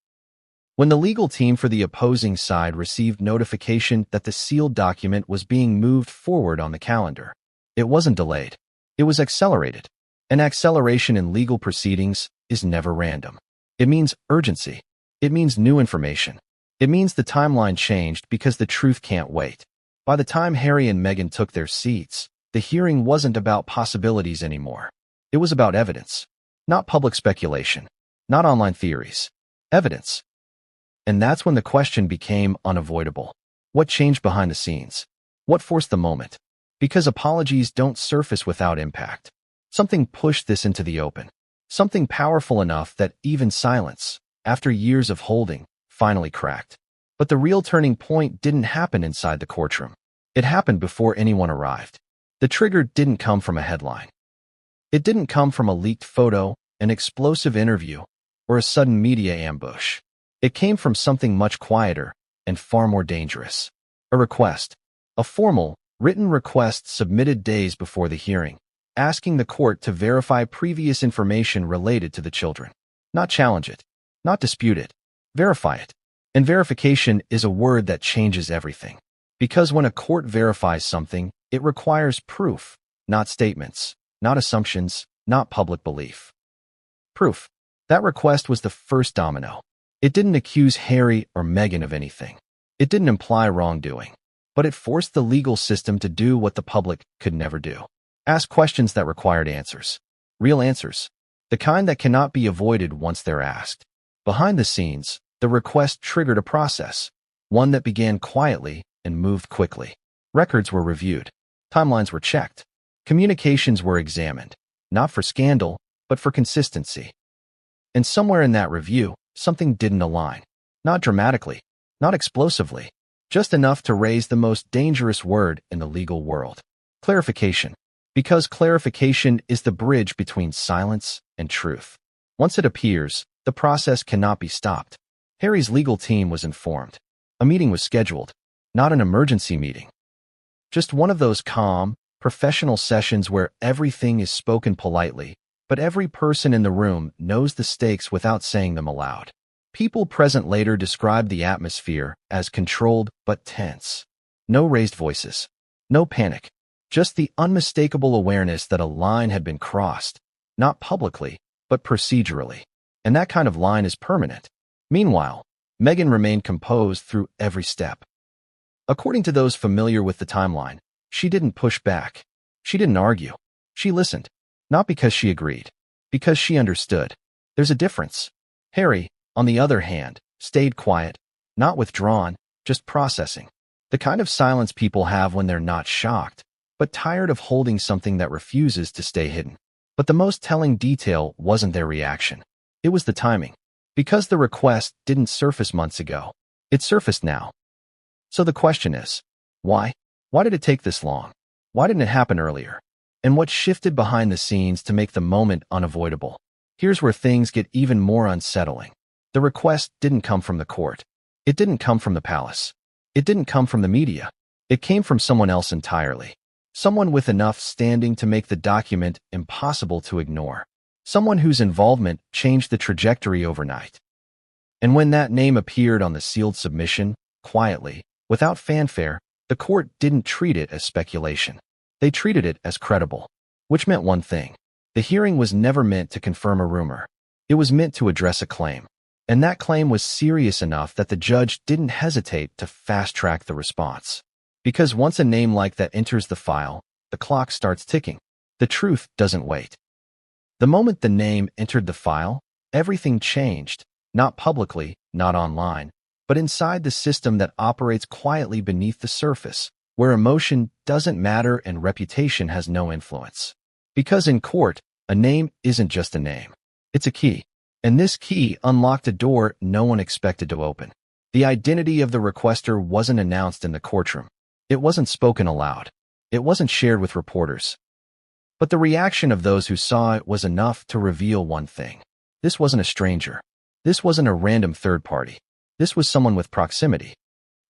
When the legal team for the opposing side received notification that the sealed document was being moved forward on the calendar. It wasn't delayed. It was accelerated. An acceleration in legal proceedings is never random. It means urgency. It means new information. It means the timeline changed because the truth can't wait. By the time Harry and Meghan took their seats, the hearing wasn't about possibilities anymore. It was about evidence. Not public speculation. Not online theories. Evidence. And that's when the question became unavoidable. What changed behind the scenes? What forced the moment? Because apologies don't surface without impact. Something pushed this into the open. Something powerful enough that even silence, after years of holding, finally cracked. But the real turning point didn't happen inside the courtroom. It happened before anyone arrived. The trigger didn't come from a headline. It didn't come from a leaked photo, an explosive interview, or a sudden media ambush. It came from something much quieter and far more dangerous. A request. A formal, written request submitted days before the hearing, asking the court to verify previous information related to the children. Not challenge it, not dispute it, verify it. And verification is a word that changes everything. Because when a court verifies something, it requires proof, not statements, not assumptions, not public belief. Proof. That request was the first domino. It didn't accuse Harry or Meghan of anything. It didn't imply wrongdoing. But it forced the legal system to do what the public could never do. Ask questions that required answers. Real answers. The kind that cannot be avoided once they're asked. Behind the scenes, the request triggered a process. One that began quietly and moved quickly. Records were reviewed. Timelines were checked. Communications were examined. Not for scandal, but for consistency. And somewhere in that review, something didn't align. Not dramatically, not explosively, just enough to raise the most dangerous word in the legal world. Clarification. Because clarification is the bridge between silence and truth. Once it appears, the process cannot be stopped. Harry's legal team was informed. A meeting was scheduled, not an emergency meeting. Just one of those calm, professional sessions where everything is spoken politely, but every person in the room knows the stakes without saying them aloud. People present later described the atmosphere as controlled but tense. No raised voices. No panic. Just the unmistakable awareness that a line had been crossed, not publicly, but procedurally. And that kind of line is permanent. Meanwhile, Meghan remained composed through every step. According to those familiar with the timeline, she didn't push back. She didn't argue. She listened. Not because she agreed. Because she understood. There's a difference. Harry, on the other hand, stayed quiet, not withdrawn, just processing. The kind of silence people have when they're not shocked, but tired of holding something that refuses to stay hidden. But the most telling detail wasn't their reaction. It was the timing. Because the request didn't surface months ago, it surfaced now. So the question is, why? Why did it take this long? Why didn't it happen earlier? And what shifted behind the scenes to make the moment unavoidable? Here's where things get even more unsettling. The request didn't come from the court. It didn't come from the palace. It didn't come from the media. It came from someone else entirely. Someone with enough standing to make the document impossible to ignore. Someone whose involvement changed the trajectory overnight. And when that name appeared on the sealed submission, quietly, without fanfare, the court didn't treat it as speculation. They treated it as credible. Which meant one thing. The hearing was never meant to confirm a rumor. It was meant to address a claim. And that claim was serious enough that the judge didn't hesitate to fast-track the response. Because once a name like that enters the file, the clock starts ticking. The truth doesn't wait. The moment the name entered the file, everything changed, not publicly, not online, but inside the system that operates quietly beneath the surface, where emotion doesn't matter and reputation has no influence. Because in court, a name isn't just a name. It's a key. And this key unlocked a door no one expected to open. The identity of the requester wasn't announced in the courtroom. It wasn't spoken aloud. It wasn't shared with reporters. But the reaction of those who saw it was enough to reveal one thing. This wasn't a stranger. This wasn't a random third party. This was someone with proximity.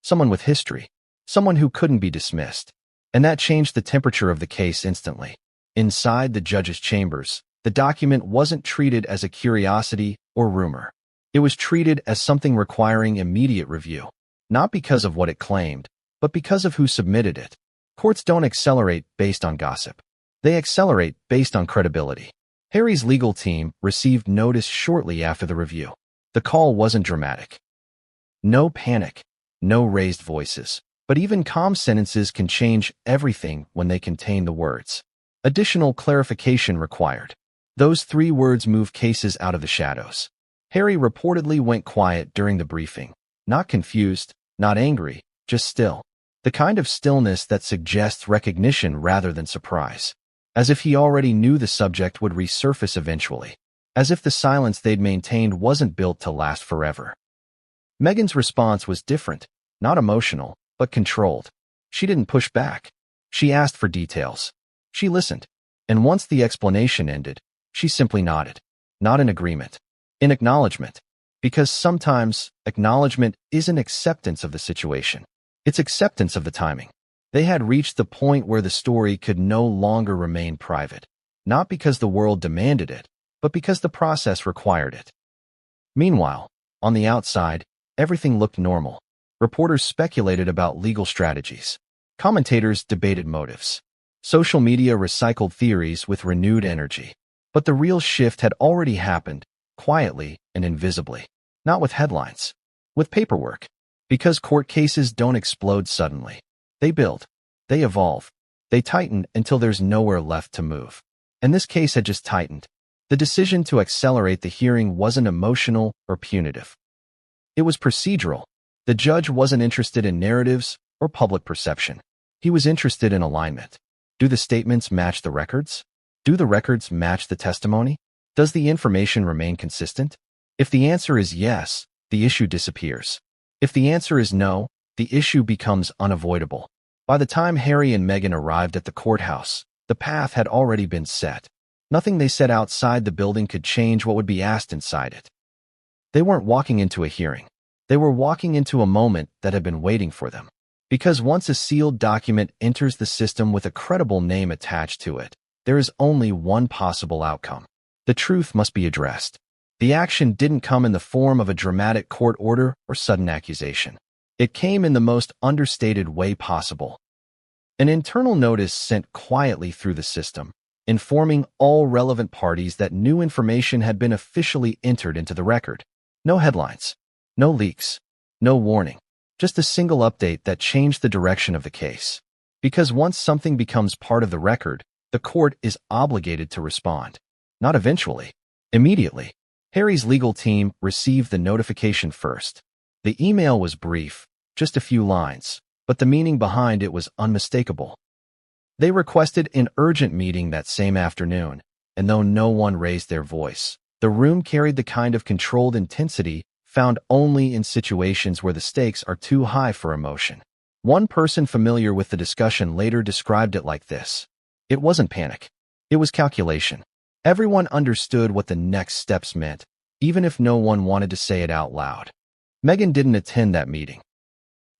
Someone with history. Someone who couldn't be dismissed. And that changed the temperature of the case instantly. Inside the judge's chambers, the document wasn't treated as a curiosity or rumor. It was treated as something requiring immediate review. Not because of what it claimed, but because of who submitted it. Courts don't accelerate based on gossip. They accelerate based on credibility. Harry's legal team received notice shortly after the review. The call wasn't dramatic. No panic, no raised voices, but even calm sentences can change everything when they contain the words. Additional clarification required. Those 3 words move cases out of the shadows. Harry reportedly went quiet during the briefing. Not confused, not angry, just still. The kind of stillness that suggests recognition rather than surprise. As if he already knew the subject would resurface eventually. as if the silence they'd maintained wasn't built to last forever. Meghan's response was different, not emotional, but controlled. She didn't push back. She asked for details. She listened. And once the explanation ended, she simply nodded. Not in agreement. In acknowledgement. Because sometimes, acknowledgement isn't acceptance of the situation. It's acceptance of the timing. They had reached the point where the story could no longer remain private. Not because the world demanded it, but because the process required it. Meanwhile, on the outside, everything looked normal. Reporters speculated about legal strategies. Commentators debated motives. Social media recycled theories with renewed energy. But the real shift had already happened, quietly and invisibly. Not with headlines. With paperwork. Because court cases don't explode suddenly. They build. They evolve. They tighten until there's nowhere left to move. And this case had just tightened. The decision to accelerate the hearing wasn't emotional or punitive. It was procedural. The judge wasn't interested in narratives or public perception. He was interested in alignment. Do the statements match the records? Do the records match the testimony? Does the information remain consistent? If the answer is yes, the issue disappears. If the answer is no, the issue becomes unavoidable. By the time Harry and Meghan arrived at the courthouse, the path had already been set. Nothing they said outside the building could change what would be asked inside it. They weren't walking into a hearing. They were walking into a moment that had been waiting for them. Because once a sealed document enters the system with a credible name attached to it, there is only one possible outcome. The truth must be addressed. The action didn't come in the form of a dramatic court order or sudden accusation. It came in the most understated way possible. An internal notice sent quietly through the system, informing all relevant parties that new information had been officially entered into the record. No headlines. No leaks. No warning. Just a single update that changed the direction of the case. Because once something becomes part of the record, the court is obligated to respond. Not eventually. Immediately. Harry's legal team received the notification first. The email was brief, just a few lines, but the meaning behind it was unmistakable. They requested an urgent meeting that same afternoon, and though no one raised their voice, the room carried the kind of controlled intensity found only in situations where the stakes are too high for emotion. One person familiar with the discussion later described it like this. It wasn't panic. It was calculation. Everyone understood what the next steps meant, even if no one wanted to say it out loud. Meghan didn't attend that meeting.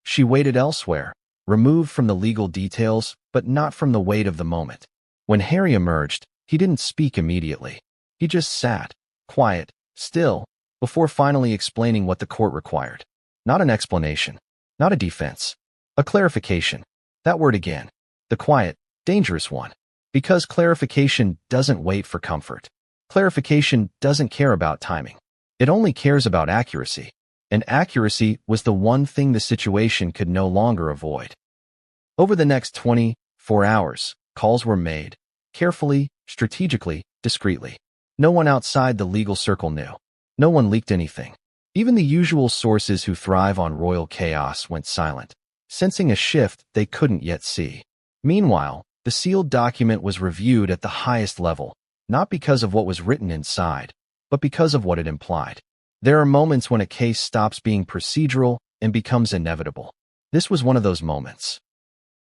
She waited elsewhere, removed from the legal details, but not from the weight of the moment. When Harry emerged, he didn't speak immediately. He just sat, quiet, still, before finally explaining what the court required. Not an explanation, not a defense, a clarification. That word again, the quiet, dangerous one. Because clarification doesn't wait for comfort. Clarification doesn't care about timing. It only cares about accuracy. And accuracy was the one thing the situation could no longer avoid. Over the next 24 hours, calls were made, carefully, strategically, discreetly. No one outside the legal circle knew. No one leaked anything. Even the usual sources who thrive on royal chaos went silent, sensing a shift they couldn't yet see. Meanwhile, the sealed document was reviewed at the highest level, not because of what was written inside, but because of what it implied. There are moments when a case stops being procedural and becomes inevitable. This was one of those moments.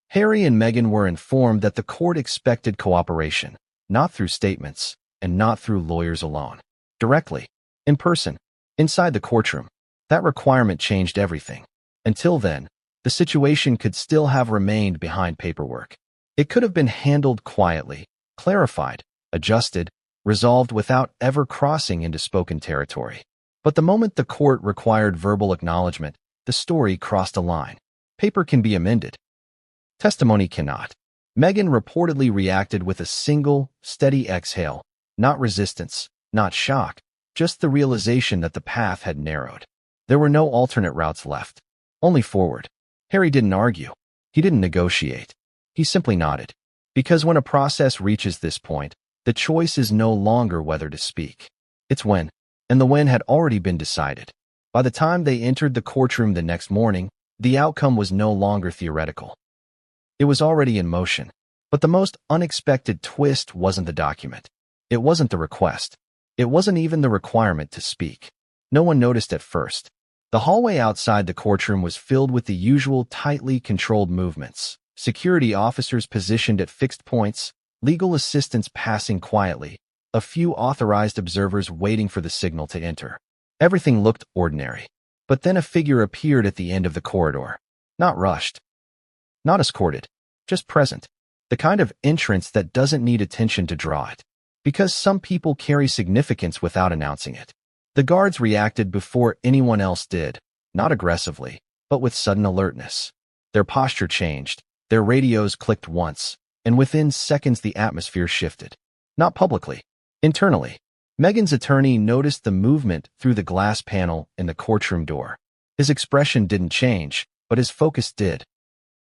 Harry and Meghan were informed that the court expected cooperation, not through statements, and not through lawyers alone. Directly. In person. Inside the courtroom. That requirement changed everything. Until then, the situation could still have remained behind paperwork. It could have been handled quietly, clarified, adjusted, resolved without ever crossing into spoken territory. But the moment the court required verbal acknowledgement, the story crossed a line. Paper can be amended. Testimony cannot. Meghan reportedly reacted with a single, steady exhale, not resistance, not shock, just the realization that the path had narrowed. There were no alternate routes left. Only forward. Harry didn't argue. He didn't negotiate. He simply nodded. Because when a process reaches this point, the choice is no longer whether to speak. It's when. And the when had already been decided. By the time they entered the courtroom the next morning, the outcome was no longer theoretical. It was already in motion. But the most unexpected twist wasn't the document. It wasn't the request. It wasn't even the requirement to speak. No one noticed at first. The hallway outside the courtroom was filled with the usual tightly controlled movements. Security officers positioned at fixed points, legal assistants passing quietly, a few authorized observers waiting for the signal to enter. Everything looked ordinary. But then a figure appeared at the end of the corridor. Not rushed. Not escorted. Just present. The kind of entrance that doesn't need attention to draw it. Because some people carry significance without announcing it. The guards reacted before anyone else did, not aggressively, but with sudden alertness. Their posture changed, their radios clicked once, and within seconds the atmosphere shifted. Not publicly, internally. Meghan's attorney noticed the movement through the glass panel in the courtroom door. His expression didn't change, but his focus did.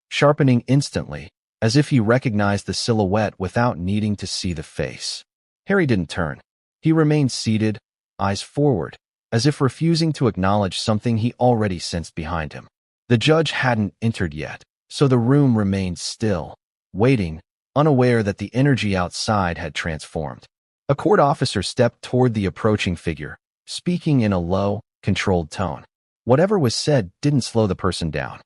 Sharpening instantly, as if he recognized the silhouette without needing to see the face. Harry didn't turn. He remained seated, eyes forward, as if refusing to acknowledge something he already sensed behind him. The judge hadn't entered yet, so the room remained still, waiting, unaware that the energy outside had transformed. A court officer stepped toward the approaching figure, speaking in a low, controlled tone. Whatever was said didn't slow the person down.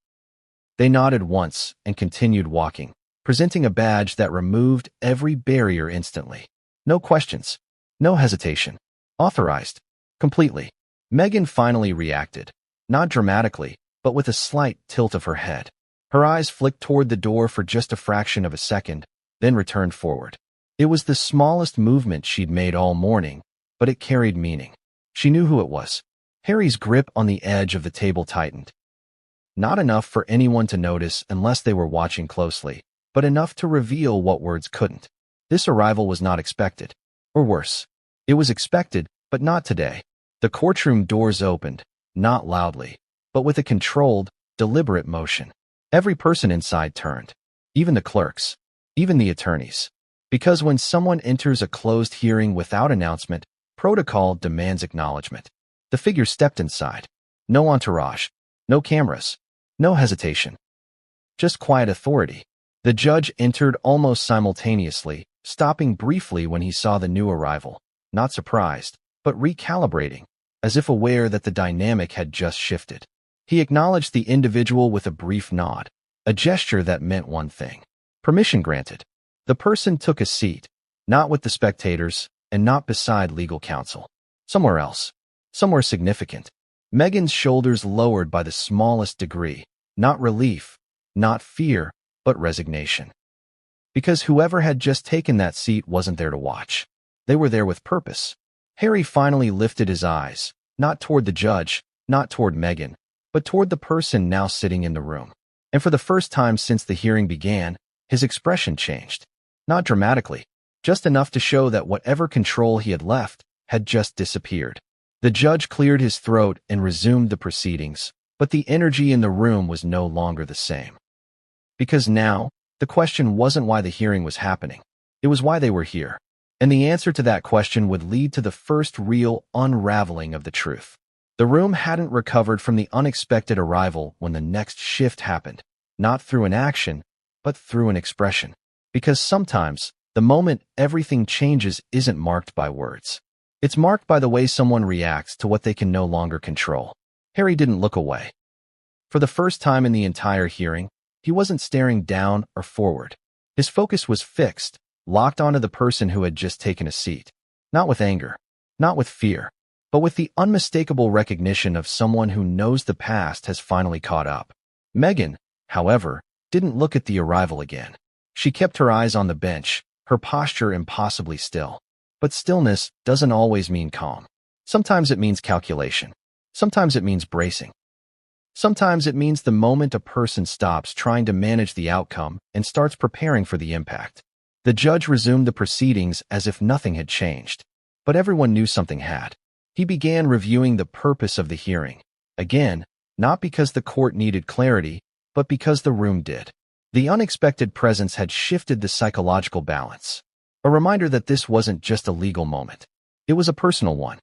They nodded once and continued walking, presenting a badge that removed every barrier instantly. No questions, no hesitation. Authorized. Completely. Meghan finally reacted, not dramatically, but with a slight tilt of her head. Her eyes flicked toward the door for just a fraction of a second, then returned forward. It was the smallest movement she'd made all morning, but it carried meaning. She knew who it was. Harry's grip on the edge of the table tightened. Not enough for anyone to notice unless they were watching closely, but enough to reveal what words couldn't. This arrival was not expected. Or worse. It was expected, but not today. The courtroom doors opened, not loudly, but with a controlled, deliberate motion. Every person inside turned. Even the clerks. Even the attorneys. Because when someone enters a closed hearing without announcement, protocol demands acknowledgement. The figure stepped inside. No entourage. No cameras. No hesitation. Just quiet authority. The judge entered almost simultaneously, stopping briefly when he saw the new arrival. Not surprised, but recalibrating, as if aware that the dynamic had just shifted. He acknowledged the individual with a brief nod, a gesture that meant one thing. Permission granted. The person took a seat, not with the spectators, and not beside legal counsel. Somewhere else. Somewhere significant. Meghan's shoulders lowered by the smallest degree. Not relief, not fear, but resignation. Because whoever had just taken that seat wasn't there to watch. They were there with purpose. Harry finally lifted his eyes, not toward the judge, not toward Meghan, but toward the person now sitting in the room. And for the first time since the hearing began, his expression changed. Not dramatically, just enough to show that whatever control he had left had just disappeared. The judge cleared his throat and resumed the proceedings, but the energy in the room was no longer the same. Because now, the question wasn't why the hearing was happening. It was why they were here. And the answer to that question would lead to the first real unraveling of the truth. The room hadn't recovered from the unexpected arrival when the next shift happened, not through an action, but through an expression. Because sometimes, the moment everything changes isn't marked by words. It's marked by the way someone reacts to what they can no longer control. Harry didn't look away. For the first time in the entire hearing, he wasn't staring down or forward. His focus was fixed, locked onto the person who had just taken a seat. Not with anger, not with fear, but with the unmistakable recognition of someone who knows the past has finally caught up. Meghan, however, didn't look at the arrival again. She kept her eyes on the bench, her posture impossibly still. But stillness doesn't always mean calm. Sometimes it means calculation. Sometimes it means bracing. Sometimes it means the moment a person stops trying to manage the outcome and starts preparing for the impact. The judge resumed the proceedings as if nothing had changed. But everyone knew something had. He began reviewing the purpose of the hearing. Again, not because the court needed clarity, but because the room did. The unexpected presence had shifted the psychological balance. A reminder that this wasn't just a legal moment. It was a personal one.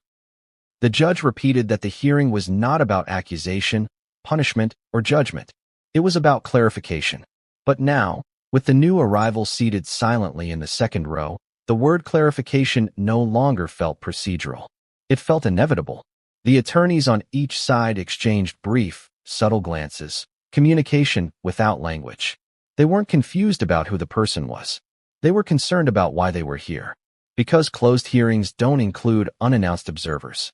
The judge repeated that the hearing was not about accusation, punishment, or judgment. It was about clarification. But now, with the new arrival seated silently in the second row, The word clarification no longer felt procedural. It felt inevitable. The attorneys on each side exchanged brief, subtle glances, communication without language. They weren't confused about who the person was. They were concerned about why they were here. Because closed hearings don't include unannounced observers.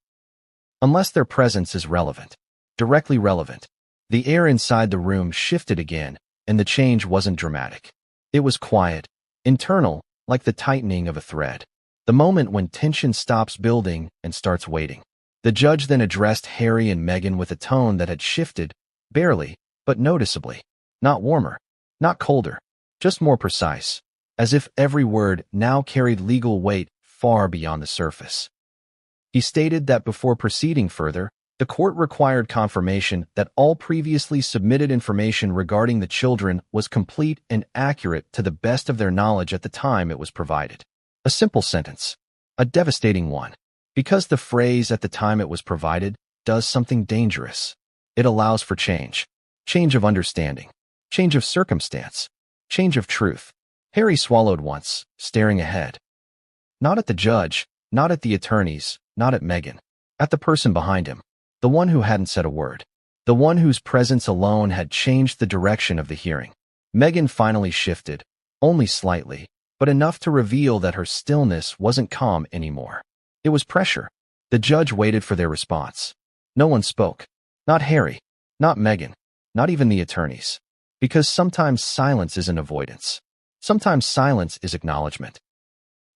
Unless their presence is relevant, directly relevant. The air inside the room shifted again, and the change wasn't dramatic. It was quiet, internal, like the tightening of a thread. The moment when tension stops building and starts waiting. The judge then addressed Harry and Meghan with a tone that had shifted, barely, but noticeably. Not warmer, not colder, just more precise, as if every word now carried legal weight far beyond the surface. He stated that before proceeding further, the court required confirmation that all previously submitted information regarding the children was complete and accurate to the best of their knowledge at the time it was provided. A simple sentence, a devastating one, because the phrase "at the time it was provided" does something dangerous. It allows for change of understanding, change of circumstance, change of truth. Harry swallowed once, staring ahead. Not at the judge, not at the attorneys, not at Meghan. At the person behind him. The one who hadn't said a word. The one whose presence alone had changed the direction of the hearing. Meghan finally shifted, only slightly, but enough to reveal that her stillness wasn't calm anymore. It was pressure. The judge waited for their response. No one spoke. Not Harry, not Meghan, not even the attorneys. Because sometimes silence isn't avoidance. Sometimes silence is acknowledgement.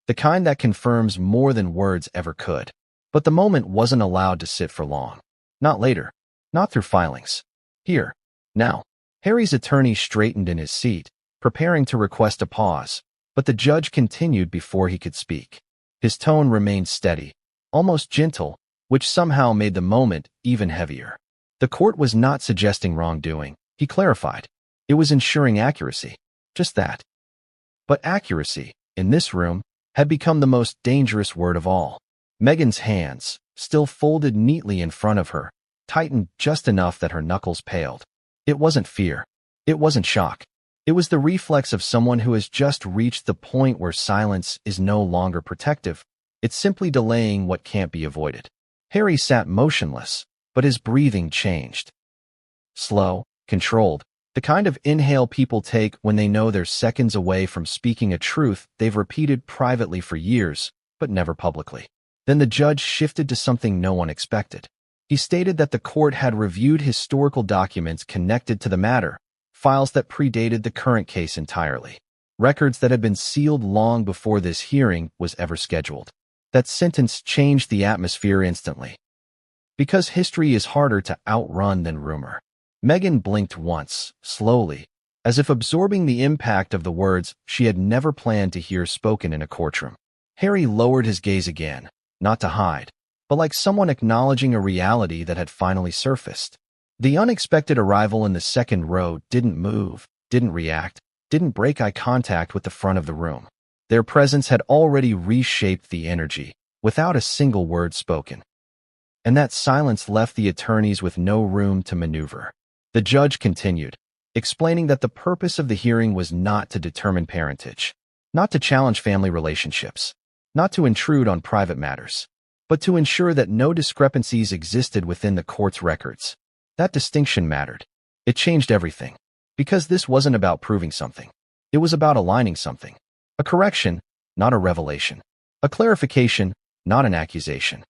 The kind that confirms more than words ever could. But the moment wasn't allowed to sit for long. Not later. Not through filings. Here. Now. Harry's attorney straightened in his seat, preparing to request a pause, but the judge continued before he could speak. His tone remained steady, almost gentle, which somehow made the moment even heavier. The court was not suggesting wrongdoing, he clarified. It was ensuring accuracy. Just that. But accuracy, in this room, had become the most dangerous word of all. Meghan's hands, still folded neatly in front of her, tightened just enough that her knuckles paled. It wasn't fear. It wasn't shock. It was the reflex of someone who has just reached the point where silence is no longer protective. It's simply delaying what can't be avoided. Harry sat motionless, but his breathing changed. Slow, controlled, the kind of inhale people take when they know they're seconds away from speaking a truth they've repeated privately for years, but never publicly. Then the judge shifted to something no one expected. He stated that the court had reviewed historical documents connected to the matter, files that predated the current case entirely, records that had been sealed long before this hearing was ever scheduled. That sentence changed the atmosphere instantly. Because history is harder to outrun than rumor. Meghan blinked once, slowly, as if absorbing the impact of the words she had never planned to hear spoken in a courtroom. Harry lowered his gaze again. Not to hide, but like someone acknowledging a reality that had finally surfaced. The unexpected arrival in the second row didn't move, didn't react, didn't break eye contact with the front of the room. Their presence had already reshaped the energy, without a single word spoken. And that silence left the attorneys with no room to maneuver. The judge continued, explaining that the purpose of the hearing was not to determine parentage, not to challenge family relationships, not to intrude on private matters, but to ensure that no discrepancies existed within the court's records. That distinction mattered. It changed everything. Because this wasn't about proving something. It was about aligning something. A correction, not a revelation. A clarification, not an accusation.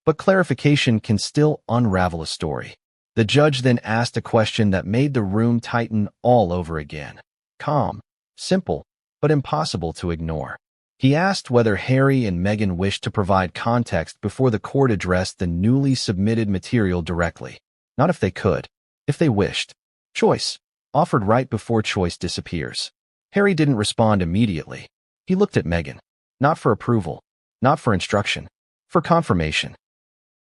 But clarification can still unravel a story. The judge then asked a question that made the room tighten all over again. Calm, simple, but impossible to ignore. He asked whether Harry and Meghan wished to provide context before the court addressed the newly submitted material directly. Not if they could, if they wished. Choice, offered right before choice disappears. Harry didn't respond immediately. He looked at Meghan, not for approval, not for instruction, for confirmation.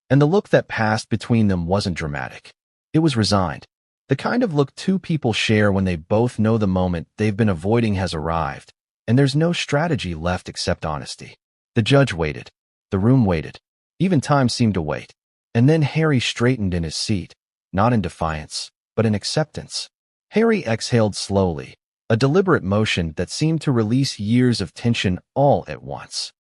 And the look that passed between them wasn't dramatic. It was resigned. The kind of look two people share when they both know the moment they've been avoiding has arrived. And there's no strategy left except honesty. The judge waited. The room waited. Even time seemed to wait. And then Harry straightened in his seat, not in defiance, but in acceptance. Harry exhaled slowly, a deliberate motion that seemed to release years of tension all at once.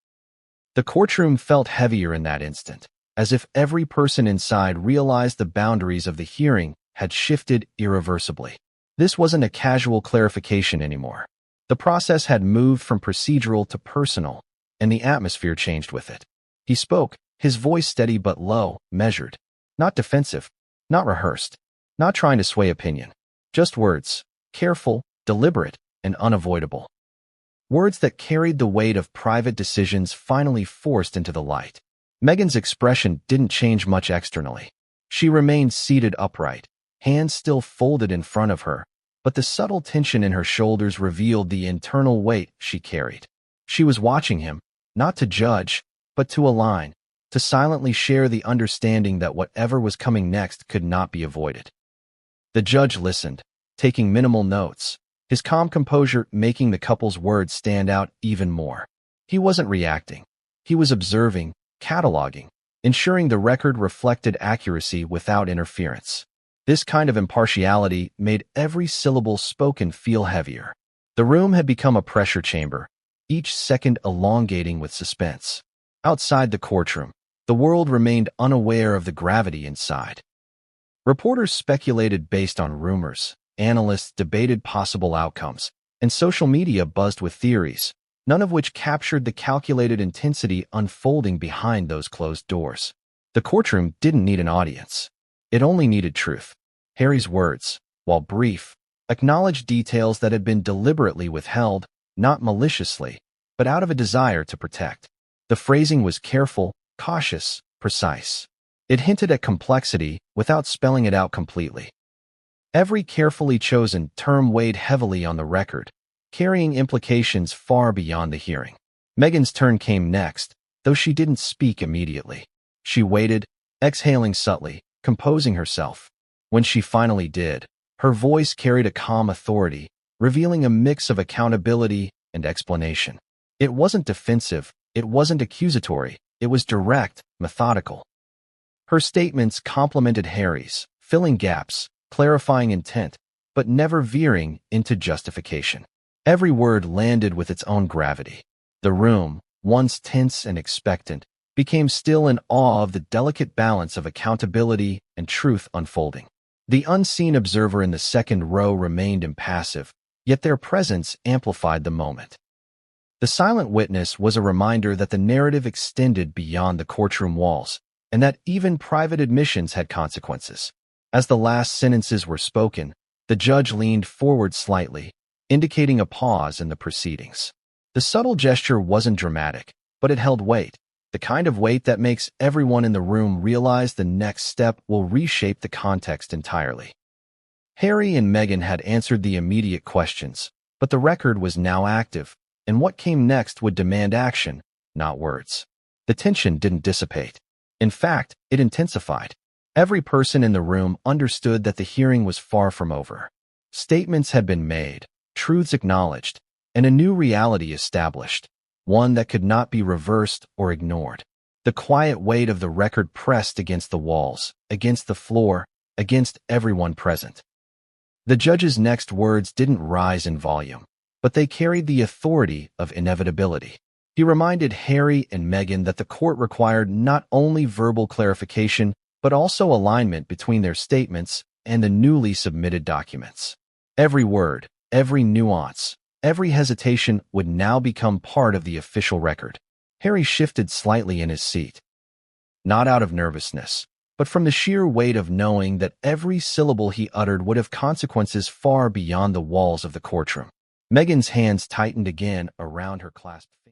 The courtroom felt heavier in that instant, as if every person inside realized the boundaries of the hearing had shifted irreversibly. This wasn't a casual clarification anymore. The process had moved from procedural to personal, and the atmosphere changed with it. He spoke, his voice steady but low, measured. Not defensive, not rehearsed, not trying to sway opinion. Just words, careful, deliberate, and unavoidable. Words that carried the weight of private decisions finally forced into the light. Meghan's expression didn't change much externally. She remained seated upright, hands still folded in front of her, but the subtle tension in her shoulders revealed the internal weight she carried. She was watching him, not to judge, but to align, to silently share the understanding that whatever was coming next could not be avoided. The judge listened, taking minimal notes, his calm composure making the couple's words stand out even more. He wasn't reacting. He was observing, cataloging, ensuring the record reflected accuracy without interference. This kind of impartiality made every syllable spoken feel heavier. The room had become a pressure chamber, each second elongating with suspense. Outside the courtroom, the world remained unaware of the gravity inside. Reporters speculated based on rumors, analysts debated possible outcomes, and social media buzzed with theories, none of which captured the calculated intensity unfolding behind those closed doors. The courtroom didn't need an audience. It only needed truth. Harry's words, while brief, acknowledged details that had been deliberately withheld, not maliciously, but out of a desire to protect. The phrasing was careful, cautious, precise. It hinted at complexity without spelling it out completely. Every carefully chosen term weighed heavily on the record, carrying implications far beyond the hearing. Meghan's turn came next, though she didn't speak immediately. She waited, exhaling subtly, composing herself. When she finally did, her voice carried a calm authority, revealing a mix of accountability and explanation. It wasn't defensive, it wasn't accusatory, it was direct, methodical. Her statements complemented Harry's, filling gaps, clarifying intent, but never veering into justification. Every word landed with its own gravity. The room, once tense and expectant, became still in awe of the delicate balance of accountability and truth unfolding. The unseen observer in the second row remained impassive, yet their presence amplified the moment. The silent witness was a reminder that the narrative extended beyond the courtroom walls, and that even private admissions had consequences. As the last sentences were spoken, the judge leaned forward slightly, indicating a pause in the proceedings. The subtle gesture wasn't dramatic, but it held weight, the kind of weight that makes everyone in the room realize the next step will reshape the context entirely. Harry and Meghan had answered the immediate questions, but the record was now active, and what came next would demand action, not words. The tension didn't dissipate. In fact, it intensified. Every person in the room understood that the hearing was far from over. Statements had been made, truths acknowledged, and a new reality established, one that could not be reversed or ignored. The quiet weight of the record pressed against the walls, against the floor, against everyone present. The judge's next words didn't rise in volume, but they carried the authority of inevitability. He reminded Harry and Meghan that the court required not only verbal clarification, but also alignment between their statements and the newly submitted documents. Every word, every nuance, every hesitation would now become part of the official record. Harry shifted slightly in his seat. Not out of nervousness, but from the sheer weight of knowing that every syllable he uttered would have consequences far beyond the walls of the courtroom. Meghan's hands tightened again around her clasped fingers.